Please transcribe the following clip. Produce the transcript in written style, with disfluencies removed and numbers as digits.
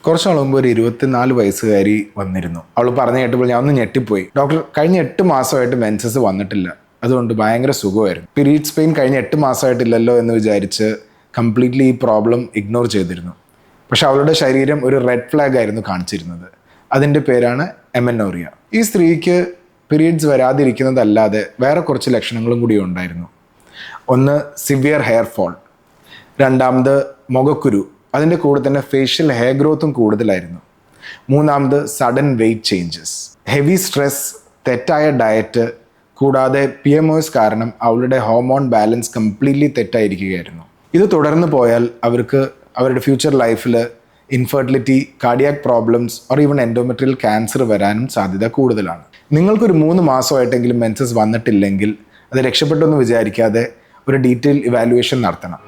കുറച്ച് നാൾ മുമ്പ് ഒരു 24 വയസ്സുകാരി വന്നിരുന്നു. അവൾ പറഞ്ഞു കേട്ടപ്പോൾ ഞാൻ ഒന്ന് ഞെട്ടിപ്പോയി. ഡോക്ടർ, കഴിഞ്ഞ 8 മാസമായിട്ട് മെൻസസ് വന്നിട്ടില്ല, അതുകൊണ്ട് ഭയങ്കര സുഖമായിരുന്നു. പീരീഡ്സ് പെയിൻ കഴിഞ്ഞ 8 മാസമായിട്ടില്ലല്ലോ എന്ന് വിചാരിച്ച് കംപ്ലീറ്റ്ലി ഈ പ്രോബ്ലം ഇഗ്നോർ ചെയ്തിരുന്നു. പക്ഷെ അവളുടെ ശരീരം ഒരു റെഡ് ഫ്ലാഗ് ആയിരുന്നു കാണിച്ചിരുന്നത്. അതിൻ്റെ പേരാണ് എമനോറിയ. ഈ സ്ത്രീക്ക് പീരീഡ്സ് വരാതിരിക്കുന്നതല്ലാതെ വേറെ കുറച്ച് ലക്ഷണങ്ങളും കൂടി ഉണ്ടായിരുന്നു. ഒന്ന് സിവിയർ ഹെയർ ഫോൾ, രണ്ടാമത് മുഖക്കുരു, അതിൻ്റെ കൂടെ തന്നെ ഫേഷ്യൽ ഹെയർ ഗ്രോത്തും കൂടുതലായിരുന്നു. മൂന്നാമത് sudden weight changes, heavy stress, തെറ്റായ ഡയറ്റ്, കൂടാതെ PMOS കാരണം അവളുടെ ഹോർമോൺ ബാലൻസ് കംപ്ലീറ്റ്ലി തെറ്റായിരിക്കുകയായിരുന്നു. ഇത് തുടർന്ന് പോയാൽ അവർക്ക് അവരുടെ ഫ്യൂച്ചർ ലൈഫിൽ infertility, cardiac problems or even endometrial cancer വരാനും സാധ്യത കൂടുതലാണ്. നിങ്ങൾക്കൊരു 3 മാസമായിട്ടെങ്കിലും മെൻസസ് വന്നിട്ടില്ലെങ്കിൽ അത് രക്ഷപ്പെട്ടെന്ന് വിചാരിക്കാതെ ഒരു ഡീറ്റെയിൽ ഇവാലുവേഷൻ നടത്തണം.